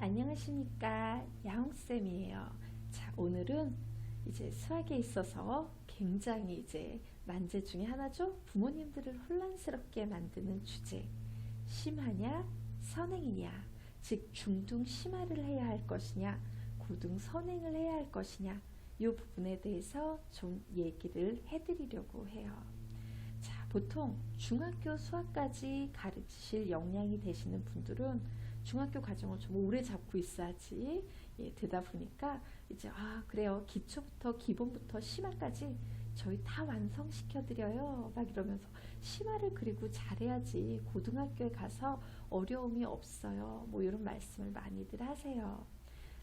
안녕하십니까, 야옹쌤이에요. 자, 오늘은 이제 수학에 있어서 굉장히 이제 난제 중에 하나죠. 부모님들을 혼란스럽게 만드는 주제. 심하냐, 선행이냐, 즉 중등 심화를 해야 할 것이냐, 고등 선행을 해야 할 것이냐, 이 부분에 대해서 좀 얘기를 해드리려고 해요. 자, 보통 중학교 수학까지 가르치실 역량이 되시는 분들은 중학교 과정을 좀 오래 잡고 있어야지 되다 보니까 이제 그래요, 기초부터 기본부터 심화까지 저희 다 완성시켜 드려요 막 이러면서 심화를 그리고 잘해야지 고등학교에 가서 어려움이 없어요, 뭐 이런 말씀을 많이들 하세요.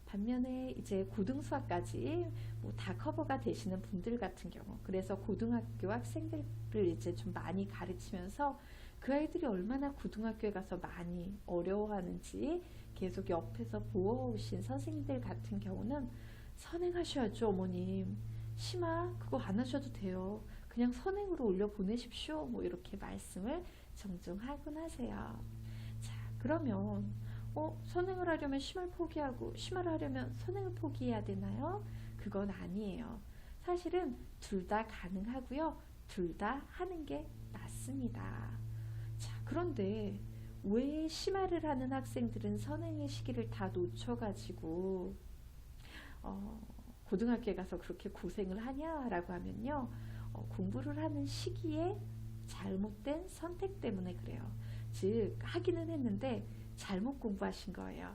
반면에 이제 고등수학까지 뭐 다 커버가 되시는 분들 같은 경우, 그래서 고등학교 학생들을 이제 좀 많이 가르치면서 그 아이들이 얼마나 고등학교에 가서 많이 어려워하는지 계속 옆에서 보아오신 선생님들 같은 경우는 선행하셔야죠, 어머님. 심화 그거 안 하셔도 돼요. 그냥 선행으로 올려 보내십시오. 뭐 이렇게 말씀을 종종 하곤 하세요. 자, 그러면 선행을 하려면 심화를 포기하고 심화를 하려면 선행을 포기해야 되나요? 그건 아니에요. 사실은 둘 다 가능하고요. 둘 다 하는 게 맞습니다. 자, 그런데 왜 심화를 하는 학생들은 선행의 시기를 다 놓쳐가지고 고등학교에 가서 그렇게 고생을 하냐라고 하면요. 공부를 하는 시기에 잘못된 선택 때문에 그래요. 즉 하기는 했는데 잘못 공부하신 거예요.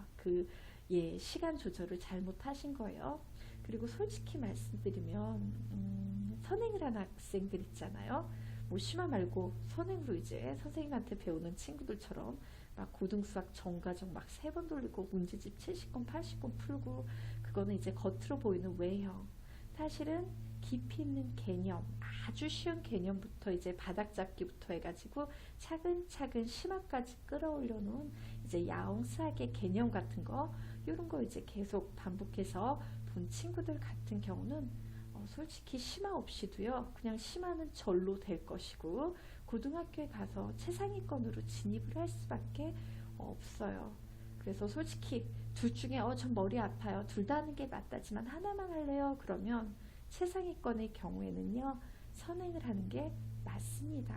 시간 조절을 잘못하신 거예요. 그리고 솔직히 말씀드리면 선행을 하는 학생들 있잖아요. 뭐 심화 말고 선행으로 이제 선생님한테 배우는 친구들처럼 막 고등수학 전과정 막 3번 돌리고 문제집 70권 80권 풀고, 그거는 이제 겉으로 보이는 외형. 사실은 깊이 있는 개념, 아주 쉬운 개념부터 이제 바닥 잡기부터 해가지고 차근차근 심화까지 끌어올려 놓은 이제 야옹 수학의 개념 같은 거, 이런 거 이제 계속 반복해서 본 친구들 같은 경우는 솔직히 심화 없이도요, 그냥 심화는 절로 될 것이고 고등학교에 가서 최상위권으로 진입을 할 수밖에 없어요. 그래서 솔직히 둘 중에 전 머리 아파요, 둘 다 하는 게 맞다지만 하나만 할래요, 그러면 최상위권의 경우에는요, 선행을 하는 게 맞습니다.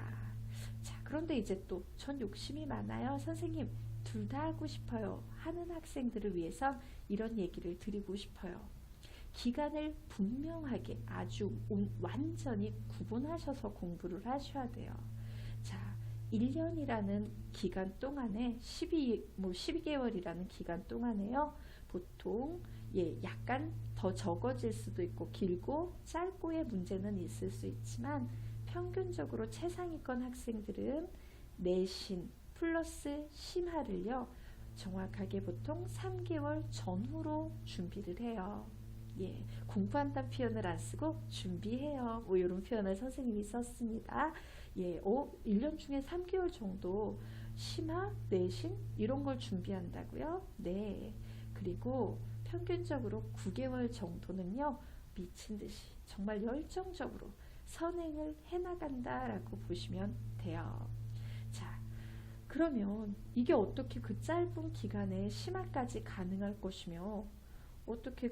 자, 그런데 이제 또 전 욕심이 많아요, 선생님 둘 다 하고 싶어요 하는 학생들을 위해선 이런 얘기를 드리고 싶어요. 기간을 분명하게 아주 완전히 구분하셔서 공부를 하셔야 돼요. 자, 1년이라는 기간 동안에 12개월이라는 기간 동안에요, 보통 약간 더 적어질 수도 있고 길고 짧고의 문제는 있을 수 있지만 평균적으로 최상위권 학생들은 내신 플러스 심화를요, 정확하게 보통 3개월 전후로 준비를 해요. 공부한다는 표현을 안 쓰고 준비해요, 뭐 이런 표현을 선생님이 썼습니다. 1년 중에 3개월 정도 심화, 내신 이런 걸 준비한다고요? 네. 그리고 평균적으로 9개월 정도는요, 미친 듯이 정말 열정적으로 선행을 해나간다라고 보시면 돼요. 자, 그러면 이게 어떻게 그 짧은 기간에 심화까지 가능할 것이며, 어떻게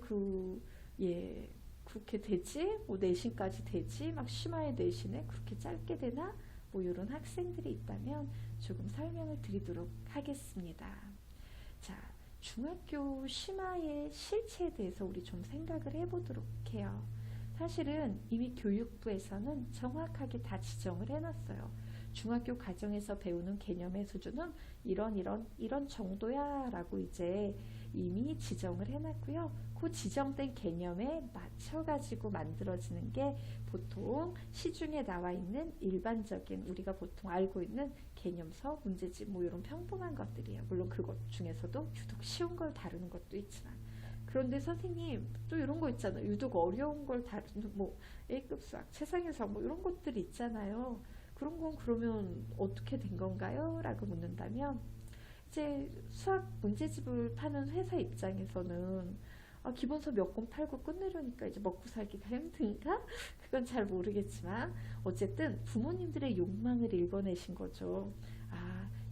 그렇게 되지? 뭐 내신까지 되지? 막 심화의 내신에 그렇게 짧게 되나? 뭐 이런 학생들이 있다면 조금 설명을 드리도록 하겠습니다. 자, 중학교 심화의 실체에 대해서 우리 좀 생각을 해보도록 해요. 사실은 이미 교육부에서는 정확하게 다 지정을 해놨어요. 중학교 과정에서 배우는 개념의 수준은 이런 정도야 라고 이제 이미 지정을 해놨고요. 그 지정된 개념에 맞춰가지고 만들어지는 게 보통 시중에 나와 있는 일반적인 우리가 보통 알고 있는 개념서, 문제집 뭐 이런 평범한 것들이에요. 물론 그것 중에서도 유독 쉬운 걸 다루는 것도 있지만, 그런데 선생님 또 이런 거 있잖아요. 유독 어려운 걸 다루는 뭐 A급 수학, 최상위 수학 뭐 이런 것들이 있잖아요. 그런 건 그러면 어떻게 된 건가요? 라고 묻는다면, 이제 수학 문제집을 파는 회사 입장에서는 기본서 몇 권 팔고 끝내려니까 이제 먹고 살기가 힘든가? 그건 잘 모르겠지만 어쨌든 부모님들의 욕망을 읽어내신 거죠.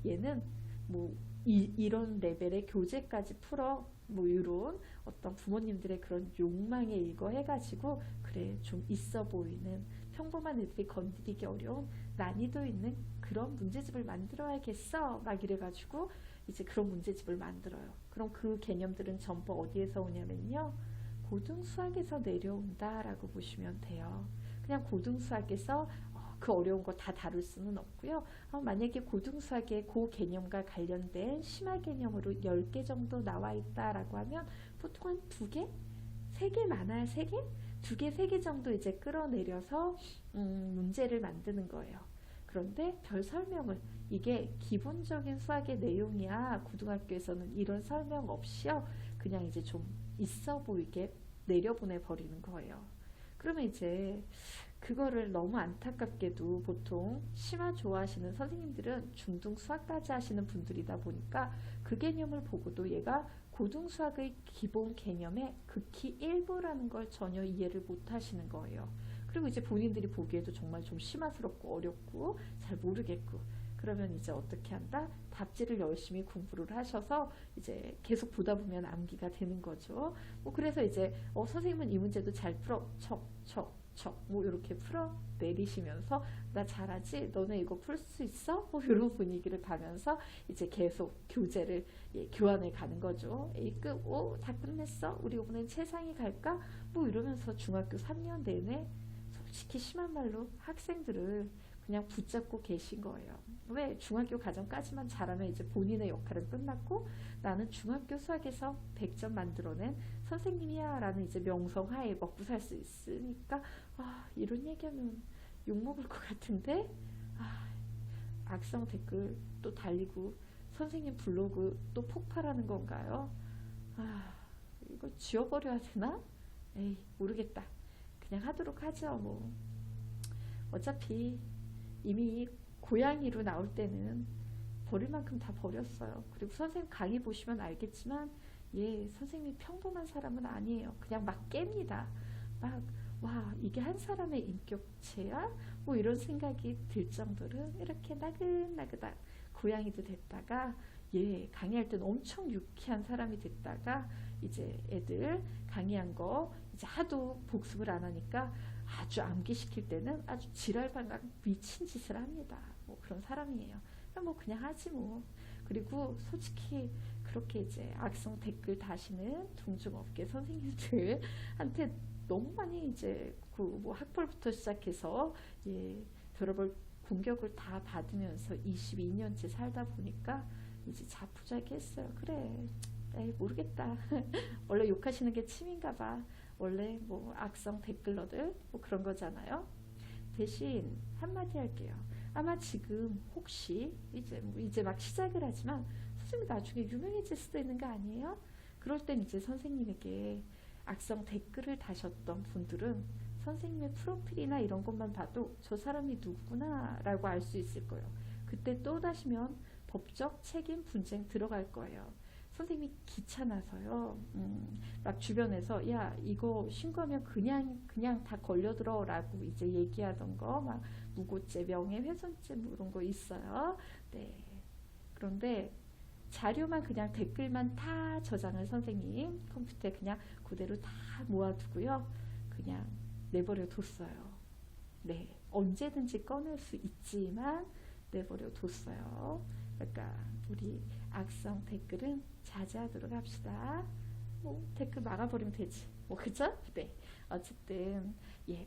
얘는 뭐 이런 레벨의 교재까지 풀어 뭐 이런 어떤 부모님들의 그런 욕망에 일거해가지고 그래 좀 있어 보이는 평범한 애들이 건드리기 어려운 난이도 있는 그런 문제집을 만들어야겠어 막 이래가지고 이제 그런 문제집을 만들어요. 그럼 그 개념들은 전부 어디에서 오냐면요, 고등수학에서 내려온다라고 보시면 돼요. 그냥 고등수학에서 그 어려운 거 다 다룰 수는 없고요. 만약에 고등수학의 그 개념과 관련된 심화 개념으로 10개 정도 나와 있다라고 하면 보통 한 2개? 3개 많아야 3개? 2개, 3개 정도 이제 끌어내려서 문제를 만드는 거예요. 그런데 별 설명을, 이게 기본적인 수학의 내용이야. 고등학교에서는 이런 설명 없이요. 그냥 이제 좀 있어 보이게 내려보내 버리는 거예요. 그러면 이제 그거를 너무 안타깝게도 보통 심화 좋아하시는 선생님들은 중등 수학까지 하시는 분들이다 보니까 그 개념을 보고도 얘가 고등 수학의 기본 개념의 극히 일부라는 걸 전혀 이해를 못 하시는 거예요. 그리고 이제 본인들이 보기에도 정말 좀 심화스럽고 어렵고 잘 모르겠고, 그러면 이제 어떻게 한다? 답지를 열심히 공부를 하셔서 이제 계속 보다 보면 암기가 되는 거죠. 뭐 그래서 이제 선생님은 이 문제도 잘 풀어, 뭐 이렇게 풀어 내리시면서 나 잘하지? 너네 이거 풀 수 있어? 뭐 이런 분위기를 가면서 이제 계속 교재를 교환해 가는 거죠. A급, 다 끝냈어? 우리 이번엔 최상위 갈까? 뭐 이러면서 중학교 3년 내내 솔직히 심한 말로 학생들을 그냥 붙잡고 계신 거예요. 왜? 중학교 과정까지만 잘하면 이제 본인의 역할은 끝났고 나는 중학교 수학에서 100점 만들어낸 선생님이야 라는 이제 명성하에 먹고 살 수 있으니까 이런 얘기하면 욕먹을 것 같은데 악성 댓글 또 달리고 선생님 블로그 또 폭발하는 건가요? 이거 지워버려야 되나? 에이, 모르겠다. 그냥 하도록 하죠. 뭐 어차피 이미 고양이로 나올 때는 버릴 만큼 다 버렸어요. 그리고 선생님 강의 보시면 알겠지만 선생님이 평범한 사람은 아니에요. 그냥 막 깹니다. 와, 이게 한 사람의 인격체야? 뭐 이런 생각이 들 정도로 이렇게 나긋나긋한 고양이도 됐다가 강의할 때는 엄청 유쾌한 사람이 됐다가 이제 애들 강의한 거 이제 하도 복습을 안 하니까 아주 암기시킬 때는 아주 지랄방각 미친 짓을 합니다. 뭐 그런 사람이에요. 뭐 그냥 하지 뭐. 그리고 솔직히 그렇게 이제 악성 댓글 다시는 동종업계 선생님들한테 너무 많이 이제 그 뭐 학벌부터 시작해서 별의별 공격을 다 받으면서 22년째 살다 보니까 이제 자포자기했어요. 그래, 에이 모르겠다. 원래 욕하시는 게 취미인가 봐. 원래 뭐 악성 댓글러들 뭐 그런 거잖아요. 대신 한마디 할게요. 아마 지금 혹시 이제 막 시작을 하지만 선생님이 나중에 유명해질 수도 있는 거 아니에요? 그럴 땐 이제 선생님에게 악성 댓글을 다셨던 분들은 선생님의 프로필이나 이런 것만 봐도 저 사람이 누구구나 라고 알 수 있을 거예요. 그때 또 다시면 법적 책임 분쟁 들어갈 거예요. 선생님이 귀찮아서요. 막 주변에서 야 이거 신고하면 그냥 다 걸려들어 라고 이제 얘기하던 거 막 무고죄, 명예훼손죄 뭐 이런 거 있어요. 네. 그런데 자료만 그냥 댓글만 다 저장을 선생님 컴퓨터에 그냥 그대로 다 모아두고요. 그냥 내버려 뒀어요. 네. 언제든지 꺼낼 수 있지만 내버려 뒀어요. 그러니까 우리 악성 댓글은 자제하도록 합시다. 뭐 댓글 막아버리면 되지. 뭐 그죠? 네. 어쨌든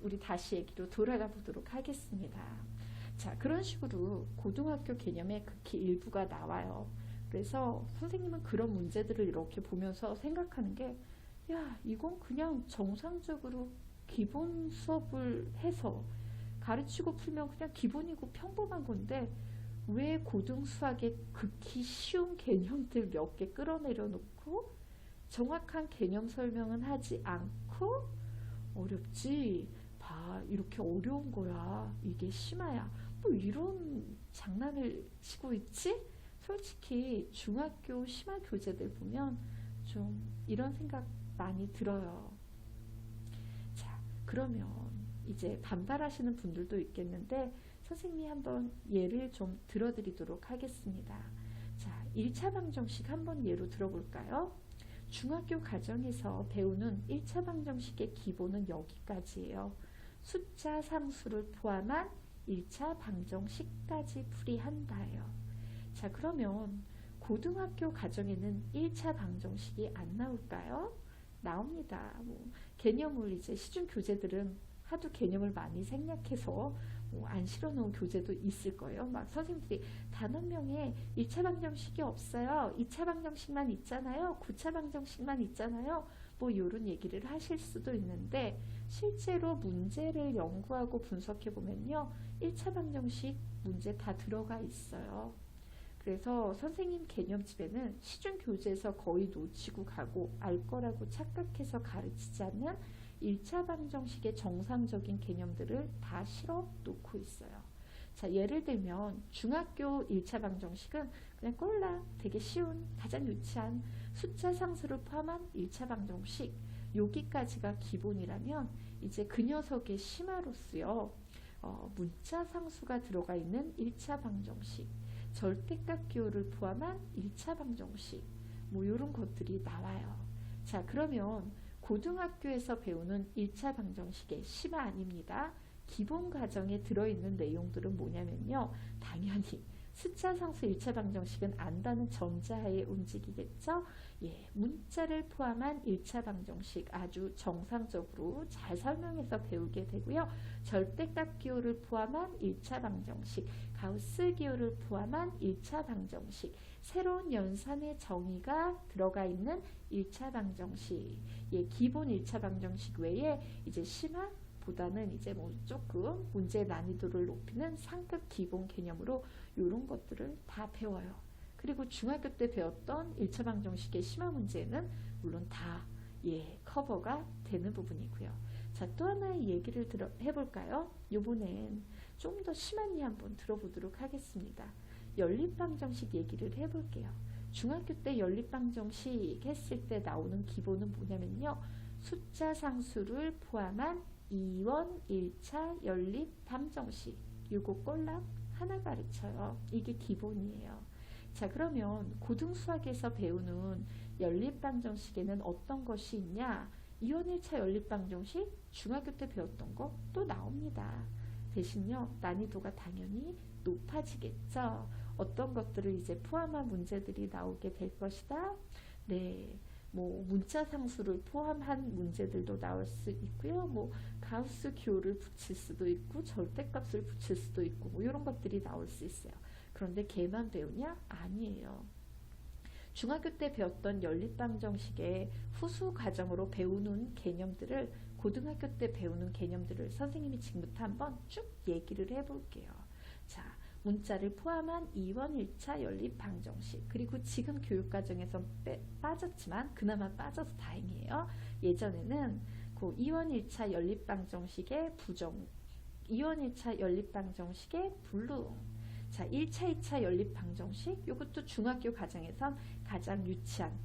우리 다시 얘기로 돌아가 보도록 하겠습니다. 자, 그런 식으로 고등학교 개념의 극히 일부가 나와요. 그래서 선생님은 그런 문제들을 이렇게 보면서 생각하는 게 이건 그냥 정상적으로 기본 수업을 해서 가르치고 풀면 그냥 기본이고 평범한 건데 왜 고등 수학의 극히 쉬운 개념들 몇 개 끌어내려 놓고 정확한 개념 설명은 하지 않고 어렵지? 봐, 이렇게 어려운 거야. 이게 심화야. 뭐 이런 장난을 치고 있지? 솔직히 중학교 심화 교재들 보면 좀 이런 생각 많이 들어요. 자, 그러면 이제 반발하시는 분들도 있겠는데 선생님이 한번 예를 좀 들어드리도록 하겠습니다. 자, 1차 방정식 한번 예로 들어볼까요? 중학교 과정에서 배우는 1차 방정식의 기본은 여기까지예요. 숫자 상수를 포함한 1차 방정식까지 풀이한다예요. 자, 그러면 고등학교 과정에는 1차 방정식이 안 나올까요? 나옵니다. 개념을 이제 시중 교재들은 하도 개념을 많이 생략해서 안 실어놓은 교재도 있을 거예요. 막 선생님들이 단원명에 1차 방정식이 없어요. 2차 방정식만 있잖아요. 9차 방정식만 있잖아요. 이런 얘기를 하실 수도 있는데 실제로 문제를 연구하고 분석해 보면요. 1차 방정식 문제 다 들어가 있어요. 그래서 선생님 개념집에는 시중 교재에서 거의 놓치고 가고 알 거라고 착각해서 가르치지 않는 1차 방정식의 정상적인 개념들을 다 실어 놓고 있어요. 자, 예를 들면 중학교 1차 방정식은 그냥 꼴랑 되게 쉬운 가장 유치한 숫자 상수를 포함한 1차 방정식 여기까지가 기본이라면 이제 그 녀석의 심화로서요. 문자 상수가 들어가 있는 1차 방정식 절대값 기호를 포함한 1차 방정식 이런 것들이 나와요. 자, 그러면 고등학교에서 배우는 1차 방정식의 심화 아닙니다. 기본 과정에 들어있는 내용들은 뭐냐면요. 당연히 숫자 상수 1차 방정식은 안다는 전제하에 움직이겠죠. 문자를 포함한 1차 방정식 아주 정상적으로 잘 설명해서 배우게 되고요. 절대값 기호를 포함한 1차 방정식, 가우스 기호를 포함한 1차 방정식, 새로운 연산의 정의가 들어가 있는 1차 방정식, 기본 1차 방정식 외에 이제 심화보다는 이제 조금 문제 난이도를 높이는 상급 기본 개념으로 이런 것들을 다 배워요. 그리고 중학교 때 배웠던 1차 방정식의 심화 문제는 물론 다 커버가 되는 부분이고요. 자, 또 하나의 얘기를 해볼까요? 이번엔 좀 더 심한 예 한번 들어보도록 하겠습니다. 연립방정식 얘기를 해볼게요. 중학교 때 연립방정식 했을 때 나오는 기본은 뭐냐면요. 숫자 상수를 포함한 2원 1차 연립방정식 요거 꼴랑 하나 가르쳐요. 이게 기본이에요. 자, 그러면 고등수학에서 배우는 연립방정식에는 어떤 것이 있냐? 2원 1차 연립방정식 중학교 때 배웠던 거 또 나옵니다. 대신요 난이도가 당연히 높아지겠죠. 어떤 것들을 이제 포함한 문제들이 나오게 될 것이다. 네, 문자 상수를 포함한 문제들도 나올 수 있고요. 가우스 기호를 붙일 수도 있고 절대값을 붙일 수도 있고 이런 것들이 나올 수 있어요. 그런데 걔만 배우냐? 아니에요. 중학교 때 배웠던 연립방정식의 후수 과정으로 배우는 개념들을 고등학교 때 배우는 개념들을 선생님이 지금부터 한번 쭉 얘기를 해볼게요. 자, 문자를 포함한 2원 1차 연립방정식, 그리고 지금 교육과정에서 빠졌지만 그나마 빠져서 다행이에요. 예전에는 그 2원 1차 연립방정식의 부정, 2원 1차 연립방정식의 불능, 자, 1차, 2차 연립방정식 이것도 중학교 과정에선 가장 유치한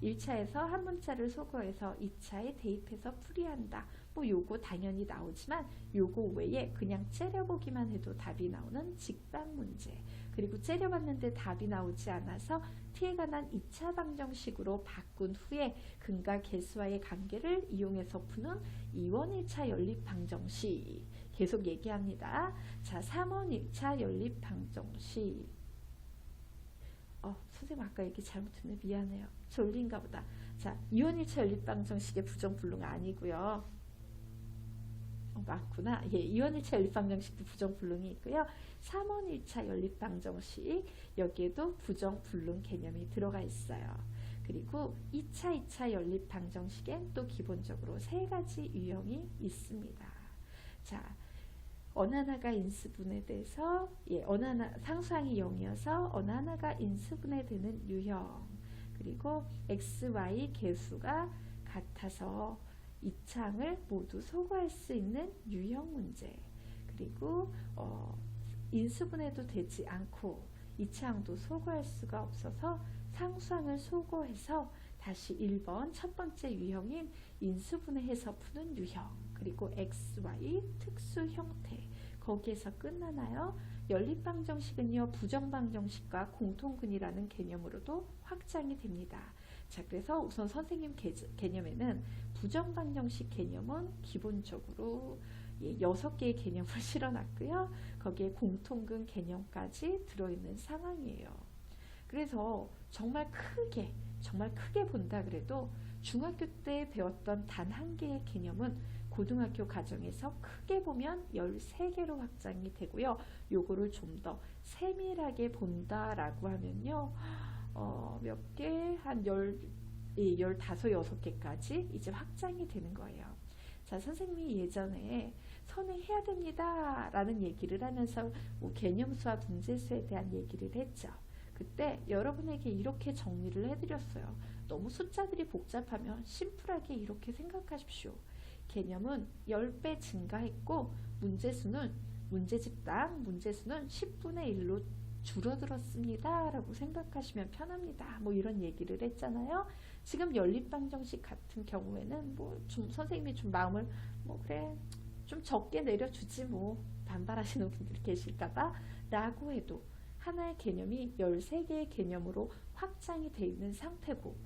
1차에서 한 문자를 소거해서 2차에 대입해서 풀이한다. 요거 당연히 나오지만 요거 외에 그냥 째려보기만 해도 답이 나오는 직방 문제, 그리고 째려봤는데 답이 나오지 않아서 t에 관한 2차 방정식으로 바꾼 후에 근과 개수와의 관계를 이용해서 푸는 2원 1차 연립방정식 계속 얘기합니다. 자, 3원 1차 연립방정식. 선생님 아까 얘기 잘못했네. 미안해요. 졸린가 보다. 자, 2원 1차 연립방정식의 부정불능 아니고요. 맞구나. 2원 1차 연립방정식도 부정불능이 있고요. 3원 1차 연립방정식 여기에도 부정불능 개념이 들어가 있어요. 그리고 2차, 2차 연립방정식엔 또 기본적으로 세 가지 유형이 있습니다. 자, 어느 하나가 인수분해 돼서 어느 하나 상수항이 0이어서 어느 하나가 인수분해 되는 유형, 그리고 x, y 개수가 같아서 2차항을 모두 소거할 수 있는 유형 문제, 그리고 인수분해도 되지 않고 2차항도 소거할 수가 없어서 상수항을 소거해서 다시 1번 첫 번째 유형인 인수분해해서 푸는 유형, 그리고 x, y 특수 형태 거기에서 끝나나요? 연립방정식은요, 부정방정식과 공통근이라는 개념으로도 확장이 됩니다. 자, 그래서 우선 선생님 개념에는 부정방정식 개념은 기본적으로 6개의 개념을 실어놨고요. 거기에 공통근 개념까지 들어있는 상황이에요. 그래서 정말 크게 본다 그래도 중학교 때 배웠던 단 한 개의 개념은 고등학교 과정에서 크게 보면 13개로 확장이 되고요. 요거를 좀 더 세밀하게 본다라고 하면요. 몇 개? 한 15, 6개까지 이제 확장이 되는 거예요. 자, 선생님이 예전에 선행해야 됩니다 라는 얘기를 하면서 뭐 개념 수와 문제수에 대한 얘기를 했죠. 그때 여러분에게 이렇게 정리를 해드렸어요. 너무 숫자들이 복잡하면 심플하게 이렇게 생각하십시오. 개념은 10배 증가했고 문제집당 문제수는 10분의 1로 줄어들었습니다 라고 생각하시면 편합니다. 뭐 이런 얘기를 했잖아요. 지금 연립방정식 같은 경우에는 뭐 좀 선생님이 좀 마음을 뭐 그래 좀 적게 내려주지 뭐 반발하시는 분들이 계실까봐 라고 해도 하나의 개념이 13개의 개념으로 확장이 돼 있는 상태고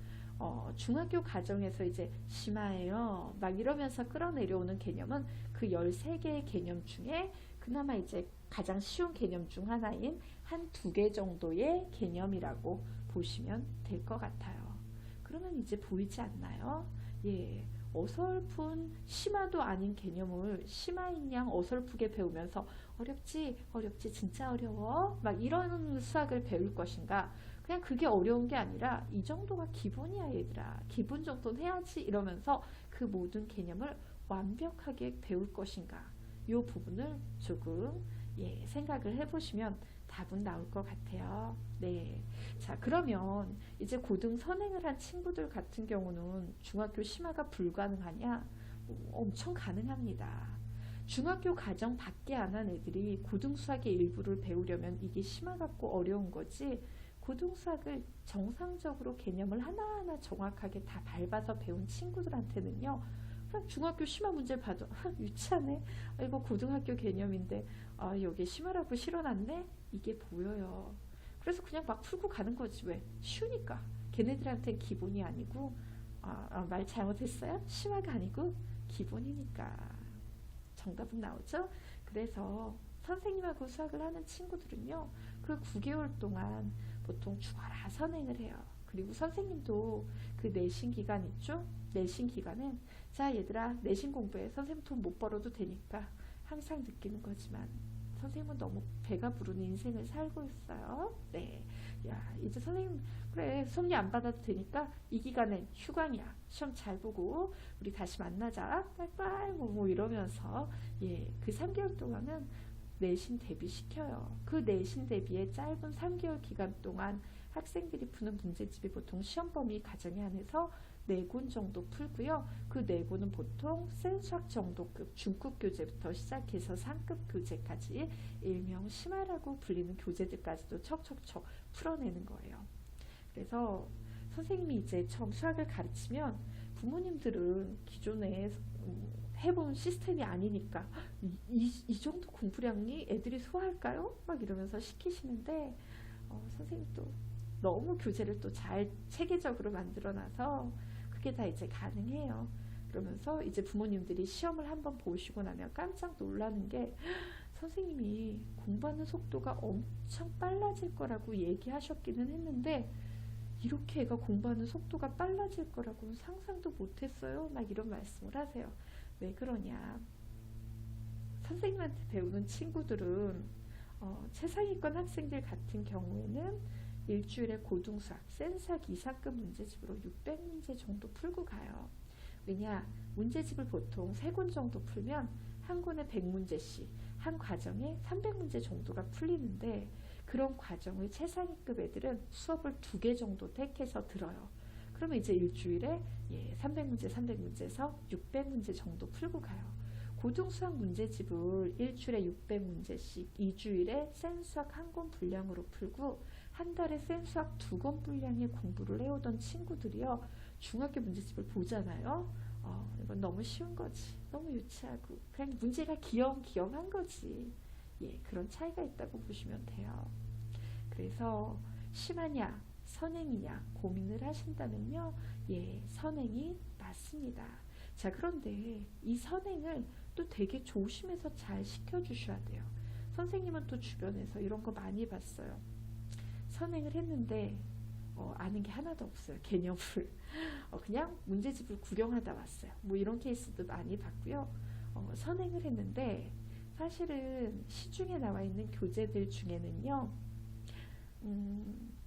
중학교 과정에서 이제 심화해요 막 이러면서 끌어내려오는 개념은 그 13개의 개념 중에 그나마 이제 가장 쉬운 개념 중 하나인 한 2개 정도의 개념이라고 보시면 될 것 같아요. 그러면 이제 보이지 않나요? 예, 어설픈 심화도 아닌 개념을 심화인 양 어설프게 배우면서 어렵지 진짜 어려워 막 이런 수학을 배울 것인가, 그냥 그게 어려운 게 아니라 이 정도가 기본이야 얘들아, 기본 정도는 해야지 이러면서 그 모든 개념을 완벽하게 배울 것인가, 이 부분을 조금 생각을 해보시면 답은 나올 것 같아요. 네. 자, 그러면 이제 고등 선행을 한 친구들 같은 경우는 중학교 심화가 불가능하냐? 엄청 가능합니다. 중학교 과정 밖에 안 한 애들이 고등 수학의 일부를 배우려면 이게 심화 갖고 어려운 거지, 고등 수학을 정상적으로 개념을 하나하나 정확하게 다 밟아서 배운 친구들한테는요, 그냥 중학교 심화 문제 봐도 유치하네, 이거 고등학교 개념인데 여기 심화라고 실어놨네, 이게 보여요. 그래서 그냥 막 풀고 가는 거지. 왜? 쉬우니까. 걔네들한테는 기본이 아니고 말 잘못했어요? 심화가 아니고 기본이니까. 정답은 나오죠? 그래서 선생님하고 수학을 하는 친구들은요, 그 9개월 동안 보통 죽어라 선행을 해요. 그리고 선생님도 그 내신 기간 있죠? 내신 기간엔 자 얘들아 내신 공부해, 선생님 돈 못 벌어도 되니까 항상 느끼는 거지만 선생님은 너무 배가 부른 인생을 살고 있어요. 네, 야 이제 선생님 그래 수업료 안 받아도 되니까 이 기간엔 휴강이야, 시험 잘 보고 우리 다시 만나자 빠이빠이 뭐 이러면서 그 3개월 동안은 내신 대비시켜요. 그 내신 대비에 짧은 3개월 기간 동안 학생들이 푸는 문제집이 보통 시험 범위 가정에 한해서 4권 정도 풀고요. 그 4권은 보통 센수학 정도급 중급 교재부터 시작해서 상급 교재까지 일명 심화라고 불리는 교재들까지도 척척척 풀어내는 거예요. 그래서 선생님이 이제 처음 수학을 가르치면 부모님들은 기존에 해본 시스템이 아니니까 이 정도 공부량이 애들이 소화할까요? 막 이러면서 시키시는데 선생님이 또 너무 교재를 또 잘 체계적으로 만들어놔서 그게 다 이제 가능해요. 그러면서 이제 부모님들이 시험을 한번 보시고 나면 깜짝 놀라는 게 선생님이 공부하는 속도가 엄청 빨라질 거라고 얘기하셨기는 했는데 이렇게 애가 공부하는 속도가 빨라질 거라고는 상상도 못했어요. 막 이런 말씀을 하세요. 왜 그러냐? 선생님한테 배우는 친구들은 최상위권 학생들 같은 경우에는 일주일에 고등수학, 센수학 이상급 문제집으로 600문제 정도 풀고 가요. 왜냐? 문제집을 보통 3권 정도 풀면 한 권에 100문제씩, 한 과정에 300문제 정도가 풀리는데 그런 과정을 최상위급 애들은 수업을 2개 정도 택해서 들어요. 그러면 이제 일주일에 300문제에서 600문제 정도 풀고 가요. 고등수학 문제집을 일주일에 600문제씩 2주일에 센수학 한 권 분량으로 풀고 한 달에 센수학 2권 분량의 공부를 해오던 친구들이요, 중학교 문제집을 보잖아요. 이건 너무 쉬운 거지. 너무 유치하고 그냥 문제가 귀염귀염한 거지. 예, 그런 차이가 있다고 보시면 돼요. 그래서 심하냐 선행이냐 고민을 하신다면요, 예, 선행이 맞습니다. 자, 그런데 이 선행을 또 되게 조심해서 잘 시켜주셔야 돼요. 선생님은 또 주변에서 이런 거 많이 봤어요. 선행을 했는데 아는 게 하나도 없어요. 개념을. 그냥 문제집을 구경하다 왔어요. 뭐 이런 케이스도 많이 봤고요. 선행을 했는데 사실은 시중에 나와 있는 교재들 중에는요,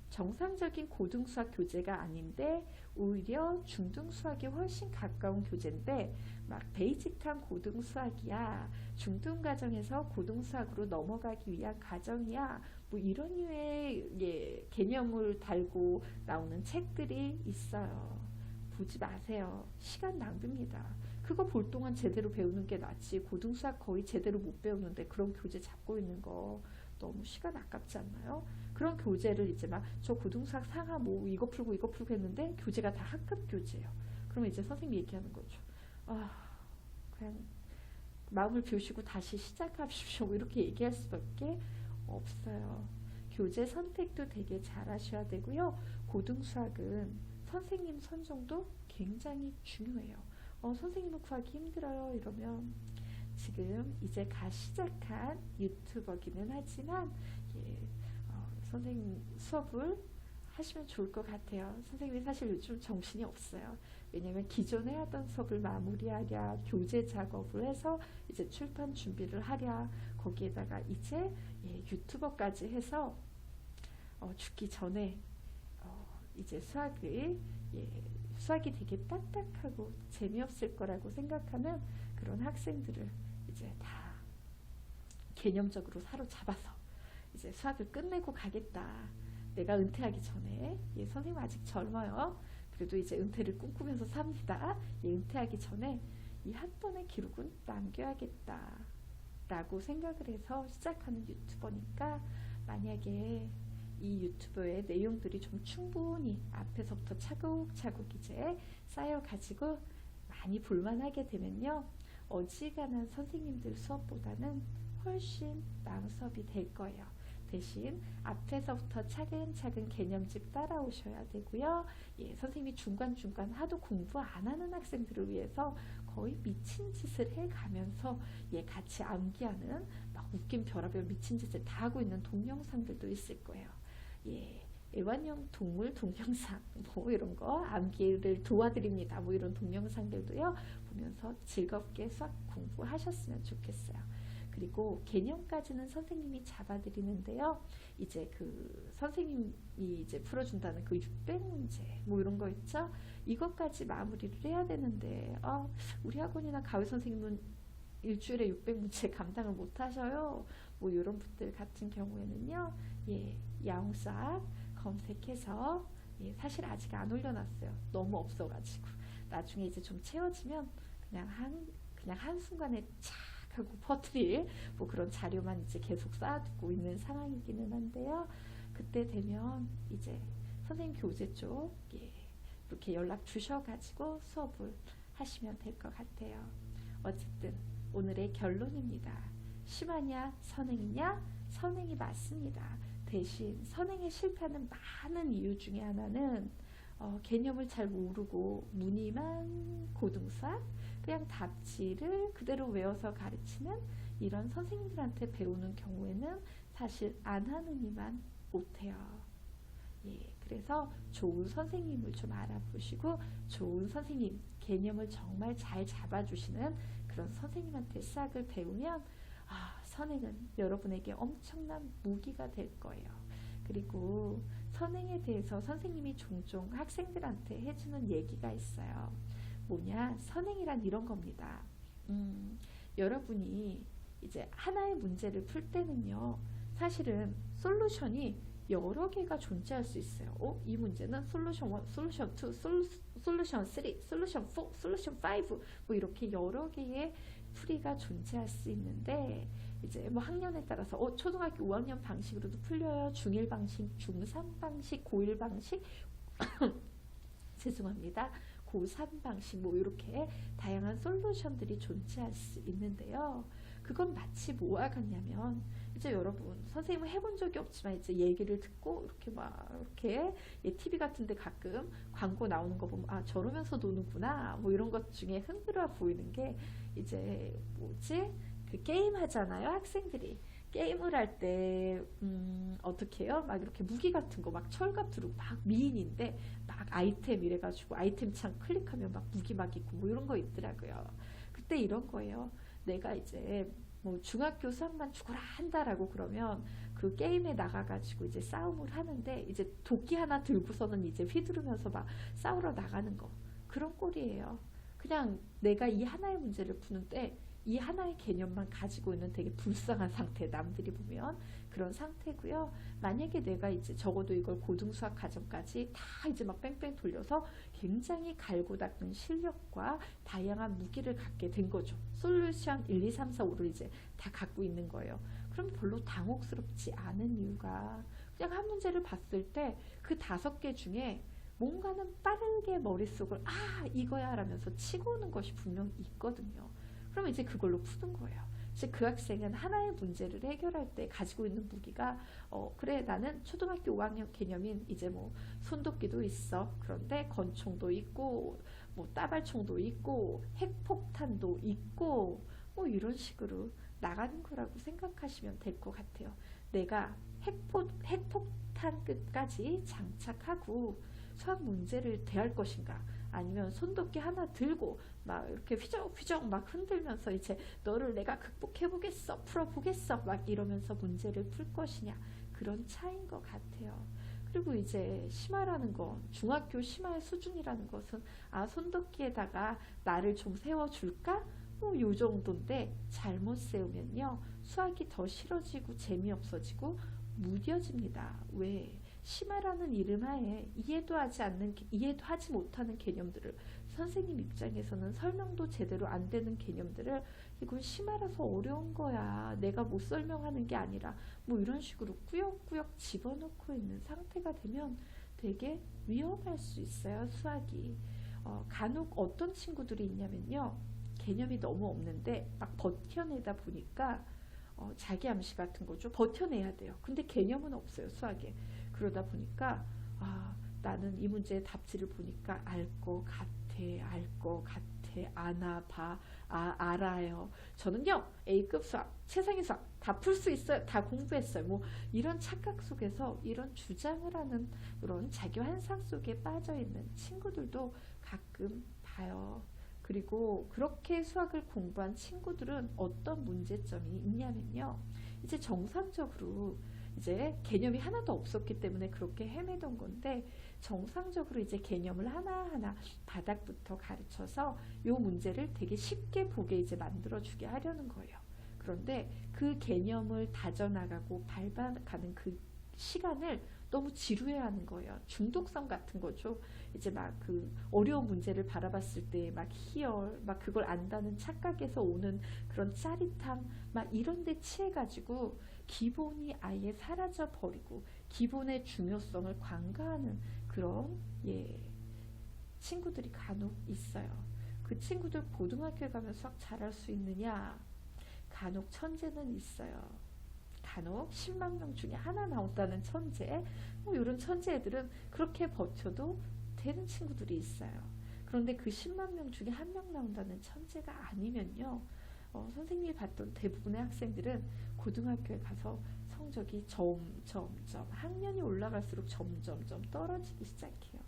정상적인 고등수학 교재가 아닌데 오히려 중등수학에 훨씬 가까운 교재인데 막 베이직한 고등수학이야, 중등과정에서 고등수학으로 넘어가기 위한 과정이야, 뭐 이런 류의 예, 개념을 달고 나오는 책들이 있어요. 보지 마세요. 시간 낭비입니다. 그거 볼 동안 제대로 배우는 게 낫지, 고등수학 거의 제대로 못 배우는데 그런 교재 잡고 있는 거 너무 시간 아깝지 않나요? 그런 교재를 이제 막 저 고등수학 상하 뭐 이거 풀고 이거 풀고 했는데 교재가 다 학급 교재예요. 그러면 이제 선생님이 얘기하는 거죠. 그냥 마음을 비우시고 다시 시작하십시오. 뭐 이렇게 얘기할 수밖에 없어요. 교재 선택도 되게 잘 하셔야 되고요. 고등수학은 선생님 선정도 굉장히 중요해요. 선생님은 구하기 힘들어요. 이러면 지금 이제 갓 시작한 유튜버기는 하지만 예, 선생님 수업을 하시면 좋을 것 같아요. 선생님이 사실 요즘 정신이 없어요. 왜냐면 기존에 하던 수업을 마무리하랴, 교재 작업을 해서 이제 출판 준비를 하랴, 거기에다가 이제 예, 유튜버까지 해서 죽기 전에 이제 수학이 되게 딱딱하고 재미없을 거라고 생각하는 그런 학생들을 이제 다 개념적으로 사로잡아서 이제 수학을 끝내고 가겠다. 내가 은퇴하기 전에, 예, 선생님 아직 젊어요. 그래도 이제 은퇴를 꿈꾸면서 삽니다. 예, 은퇴하기 전에 이 한 번의 기록은 남겨야겠다 라고 생각을 해서 시작하는 유튜버니까, 만약에 이 유튜브의 내용들이 좀 충분히 앞에서부터 차곡차곡 이제 쌓여가지고 많이 볼만하게 되면요, 어지간한 선생님들 수업보다는 훨씬 나은 수업이 될 거예요. 대신 앞에서부터 차근차근 개념집 따라오셔야 되고요. 예, 선생님이 중간중간 하도 공부 안 하는 학생들을 위해서 거의 미친 짓을 해가면서 예, 같이 암기하는 막 웃긴 별의별 미친 짓을 다 하고 있는 동영상들도 있을 거예요. 예, 애완용 동물 동영상 뭐 이런 거 암기를 도와드립니다. 뭐 이런 동영상들도요, 보면서 즐겁게 수학 공부하셨으면 좋겠어요. 그리고 개념까지는 선생님이 잡아드리는데요, 이제 그 선생님이 이제 풀어준다는 그 600문제 뭐 이런 거 있죠. 이것까지 마무리를 해야 되는데 우리 학원이나 가을 선생님은 일주일에 600문제 감당을 못 하셔요. 뭐 이런 분들 같은 경우에는요, 예, 야옹수학 검색해서, 예, 사실 아직 안 올려놨어요. 너무 없어가지고 나중에 이제 좀 채워지면 그냥 한순간에 착 하고 퍼뜨릴 뭐 그런 자료만 이제 계속 쌓아두고 있는 상황이기는 한데요. 그때 되면 이제 선생님 교재 쪽 예, 이렇게 연락 주셔가지고 수업을 하시면 될 것 같아요. 어쨌든 오늘의 결론입니다. 심하냐 선행이냐? 선행이 맞습니다. 대신 선행에 실패하는 많은 이유 중에 하나는 개념을 잘 모르고 무늬만 고등수학 그냥 답지를 그대로 외워서 가르치는 이런 선생님들한테 배우는 경우에는 사실 안 하는 이만 못해요. 예, 그래서 좋은 선생님을 좀 알아보시고 좋은 선생님, 개념을 정말 잘 잡아주시는 그런 선생님한테 수학을 배우면 선행은 여러분에게 엄청난 무기가 될 거예요. 그리고 선행에 대해서 선생님이 종종 학생들한테 해주는 얘기가 있어요. 뭐냐, 선행이란 이런 겁니다. 여러분이 이제 하나의 문제를 풀 때는요, 사실은 솔루션이 여러 개가 존재할 수 있어요. 이 문제는 솔루션 1, 솔루션 2, 솔루션 3, 솔루션 4, 솔루션 5 뭐 이렇게 여러 개의 풀이가 존재할 수 있는데, 이제 뭐 학년에 따라서 초등학교 5학년 방식으로도 풀려요. 중1 방식, 중3 방식, 고1 방식 죄송합니다. 고3 방식 뭐 이렇게 다양한 솔루션들이 존재할 수 있는데요. 그건 마치 뭐와 같냐면 이제 여러분 선생님은 해본 적이 없지만 이제 얘기를 듣고 이렇게 막 이렇게 TV 같은 데 가끔 광고 나오는 거 보면 아 저러면서 노는구나 뭐 이런 것 중에 흔들어 보이는 게 이제 뭐지 그 게임 하잖아요 학생들이 게임을 할 때 어떻게 해요? 막 이렇게 무기 같은 거 막 철갑 두르고 막 미인인데 막 아이템 이래가지고 아이템 창 클릭하면 막 무기 막 있고 뭐 이런 거 있더라고요. 그때 이런 거예요. 내가 이제 뭐 중학교 수학만 죽어라 한다라고 그러면 그 게임에 나가가지고 이제 싸움을 하는데 이제 도끼 하나 들고서는 이제 휘두르면서 막 싸우러 나가는 거 그런 꼴이에요. 그냥 내가 이 하나의 문제를 푸는데 이 하나의 개념만 가지고 있는 되게 불쌍한 상태 남들이 보면 그런 상태고요. 만약에 내가 이제 적어도 이걸 고등수학 과정까지 다 이제 막 뺑뺑 돌려서 굉장히 갈고 닦은 실력과 다양한 무기를 갖게 된 거죠. 솔루션 1, 2, 3, 4, 5를 이제 다 갖고 있는 거예요. 그럼 별로 당혹스럽지 않은 이유가 그냥 한 문제를 봤을 때 그 5개 중에 뭔가는 빠르게 머릿속을 아 이거야 라면서 치고 오는 것이 분명 있거든요. 그럼 이제 그걸로 푸는 거예요. 이제 그 학생은 하나의 문제를 해결할 때 가지고 있는 무기가 그래 나는 초등학교 5학년 개념인 이제 뭐 손도끼도 있어. 그런데 권총도 있고 뭐 따발총도 있고 핵폭탄도 있고 뭐 이런 식으로 나가는 거라고 생각하시면 될 것 같아요. 내가 핵폭탄 끝까지 장착하고 수학 문제를 대할 것인가 아니면 손도끼 하나 들고 막 이렇게 휘적휘적 막 흔들면서 이제 너를 내가 극복해보겠어 풀어보겠어 막 이러면서 문제를 풀 것이냐 그런 차이인 것 같아요. 그리고 이제 심화라는 건 중학교 심화의 수준이라는 것은 아 손도끼에다가 나를 좀 세워줄까? 뭐 요 정도인데 잘못 세우면요 수학이 더 싫어지고 재미없어지고 무뎌집니다. 왜? 심화라는 이름 하에 이해도 하지 못하는 개념들을 선생님 입장에서는 설명도 제대로 안 되는 개념들을 이건 심화라서 어려운 거야. 내가 못 설명하는 게 아니라 뭐 이런 식으로 꾸역꾸역 집어넣고 있는 상태가 되면 되게 위험할 수 있어요. 수학이. 간혹 어떤 친구들이 있냐면요. 개념이 너무 없는데 막 버텨내다 보니까 자기 암시 같은 거죠. 버텨내야 돼요. 근데 개념은 없어요. 수학에. 그러다 보니까 아 나는 이 문제의 답지를 보니까 알 것 같아 아나 봐 알아요. 저는요 A급 수학 최상위 수학 다 풀 수 있어요. 다 공부했어요. 뭐 이런 착각 속에서 이런 주장을 하는 그런 자기 환상 속에 빠져 있는 친구들도 가끔 봐요. 그리고 그렇게 수학을 공부한 친구들은 어떤 문제점이 있냐면요. 이제 정상적으로 이제 개념이 하나도 없었기 때문에 그렇게 헤매던 건데 정상적으로 이제 개념을 하나하나 바닥부터 가르쳐서 요 문제를 되게 쉽게 보게 이제 만들어주게 하려는 거예요. 그런데 그 개념을 다져나가고 밟아가는 그 시간을 너무 지루해하는 거예요. 중독성 같은 거죠. 이제 막 그 어려운 문제를 바라봤을 때 막 희열, 막 그걸 안다는 착각에서 오는 그런 짜릿함, 막 이런 데 취해가지고 기본이 아예 사라져 버리고 기본의 중요성을 관가하는 그런 친구들이 간혹 있어요. 그 친구들 고등학교에 가면 수학 잘할 수 있느냐? 간혹 천재는 있어요. 간혹 10만 명 중에 하나 나온다는 천재, 뭐 이런 천재 애들은 그렇게 버텨도 되는 친구들이 있어요. 그런데 그 10만 명 중에 한 명 나온다는 천재가 아니면요, 선생님이 봤던 대부분의 학생들은 고등학교에 가서 성적이 점점점 학년이 올라갈수록 점점점 떨어지기 시작해요.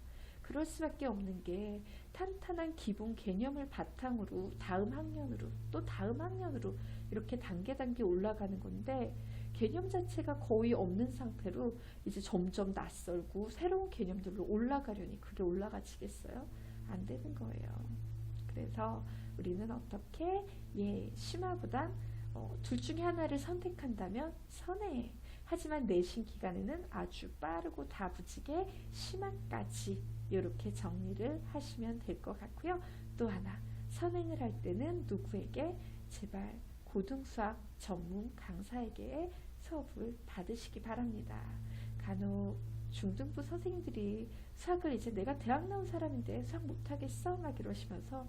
그럴 수밖에 없는 게 탄탄한 기본 개념을 바탕으로 다음 학년으로 또 다음 학년으로 이렇게 단계 올라가는 건데 개념 자체가 거의 없는 상태로 이제 점점 낯설고 새로운 개념들로 올라가려니 그게 올라가지겠어요? 안 되는 거예요. 그래서 우리는 어떻게 심화보단 둘 중에 하나를 선택한다면 선해. 하지만 내신 기간에는 아주 빠르고 다부지게 심화까지 이렇게 정리를 하시면 될 것 같고요. 또 하나 선행을 할 때는 누구에게 제발 고등수학 전문 강사에게 수업을 받으시기 바랍니다. 간혹 중등부 선생님들이 수학을 이제 내가 대학 나온 사람인데 수학 못하겠어? 막 이러시면서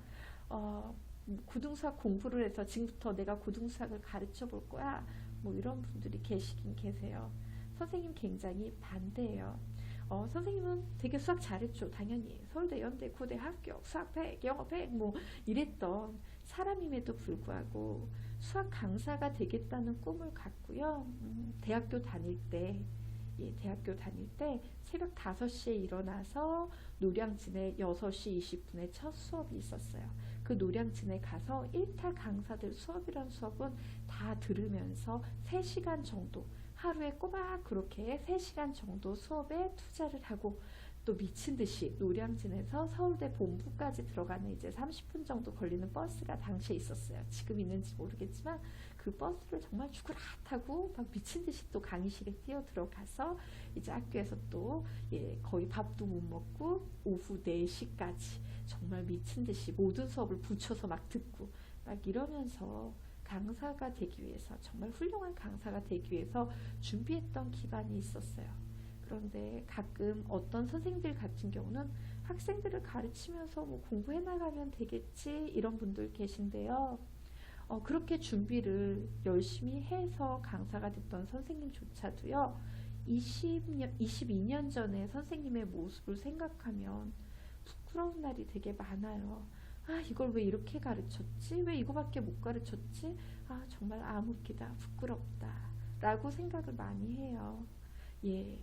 고등수학 공부를 해서 지금부터 내가 고등수학을 가르쳐 볼 거야. 뭐 이런 분들이 계시긴 계세요. 선생님 굉장히 반대예요. 선생님은 되게 수학 잘했죠. 당연히 서울대, 연대, 고대 합격, 수학 100, 영어 100 뭐 이랬던 사람임에도 불구하고 수학 강사가 되겠다는 꿈을 갖고요. 대학교 다닐 때 새벽 5시에 일어나서 노량진에 6시 20분에 첫 수업이 있었어요. 그 노량진에 가서 1타 강사들 수업이란 수업은 다 들으면서 3시간 정도 하루에 꼬박 그렇게 3시간 정도 수업에 투자를 하고 또 미친 듯이 노량진에서 서울대 본부까지 들어가는 이제 30분 정도 걸리는 버스가 당시에 있었어요. 지금 있는지 모르겠지만 그 버스를 정말 죽으라 타고 막 미친 듯이 또 강의실에 뛰어 들어가서 이제 학교에서 또 거의 밥도 못 먹고 오후 4시까지 정말 미친 듯이 모든 수업을 붙여서 막 듣고 막 이러면서 강사가 되기 위해서 정말 훌륭한 강사가 되기 위해서 준비했던 기반이 있었어요. 그런데 가끔 어떤 선생님들 같은 경우는 학생들을 가르치면서 뭐 공부해 나가면 되겠지 이런 분들 계신데요. 그렇게 준비를 열심히 해서 강사가 됐던 선생님조차도요. 22년 전에 선생님의 모습을 생각하면 부끄러운 날이 되게 많아요. 아, 이걸 왜 이렇게 가르쳤지? 왜 이거밖에 못 가르쳤지? 아, 정말 아무렇기다, 부끄럽다 라고 생각을 많이 해요. 예.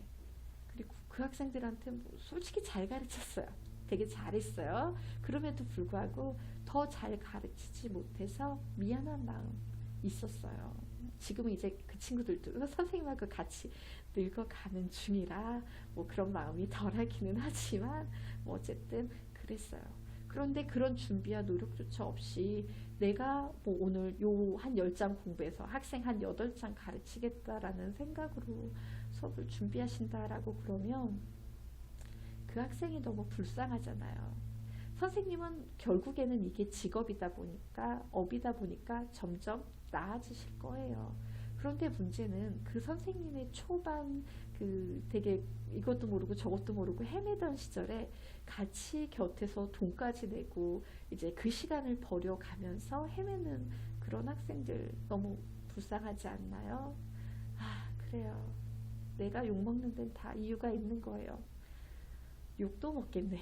그리고 그 학생들한테 뭐 솔직히 잘 가르쳤어요. 되게 잘했어요. 그럼에도 불구하고 더 잘 가르치지 못해서 미안한 마음 있었어요. 지금은 이제 그 친구들도 선생님하고 같이 늙어가는 중이라 뭐 그런 마음이 덜하기는 하지만 뭐 어쨌든 그랬어요. 그런데 그런 준비와 노력조차 없이 내가 뭐 오늘 요 한 10장 공부해서 학생 한 8장 가르치겠다라는 생각으로 수업을 준비하신다라고 그러면 그 학생이 너무 불쌍하잖아요. 선생님은 결국에는 이게 직업이다 보니까 업이다 보니까 점점 나아지실 거예요. 그런데 문제는 그 선생님의 초반 그 되게 이것도 모르고 저것도 모르고 헤매던 시절에 같이 곁에서 돈까지 내고 이제 그 시간을 버려가면서 헤매는 그런 학생들 너무 불쌍하지 않나요? 아, 그래요. 내가 욕먹는 데는 다 이유가 있는 거예요. 욕도 먹겠네요.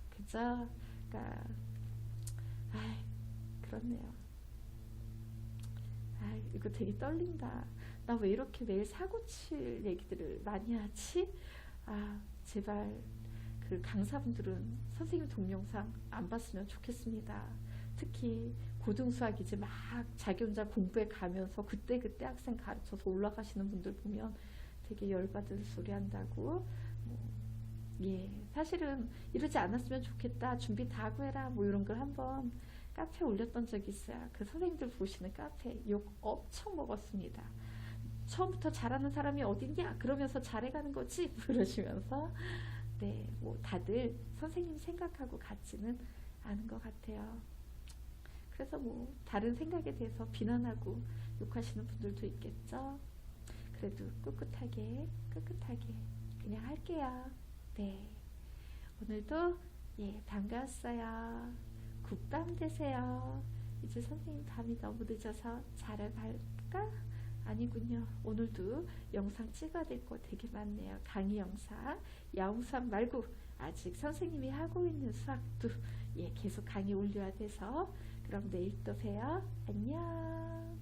그죠? 그러니까 그렇네요. 이거 되게 떨린다. 나 왜 이렇게 매일 사고칠 얘기들을 많이 하지? 제발 그 강사분들은 선생님 동영상 안 봤으면 좋겠습니다. 특히 고등수학 이제 막 자기 혼자 공부해 가면서 그때 학생 가르쳐서 올라가시는 분들 보면 되게 열받은 소리 한다고. 사실은 이러지 않았으면 좋겠다. 준비 다 하고 해라. 뭐 이런 걸 한번 카페에 올렸던 적이 있어요. 그 선생님들 보시는 카페 욕 엄청 먹었습니다. 처음부터 잘하는 사람이 어딨냐? 그러면서 잘해가는 거지? 그러시면서 뭐 다들 선생님 생각하고 같지는 않은 것 같아요. 그래서 뭐 다른 생각에 대해서 비난하고 욕하시는 분들도 있겠죠. 그래도 꿋꿋하게 그냥 할게요. 오늘도 반가웠어요. 굿밤 되세요. 이제 선생님 밤이 너무 늦어서 자러 갈까? 아니군요. 오늘도 영상 찍어야 될 거 되게 많네요. 강의 영상, 야옹수학 말고 아직 선생님이 하고 있는 수학도 계속 강의 올려야 돼서 그럼 내일 또 봬요. 안녕.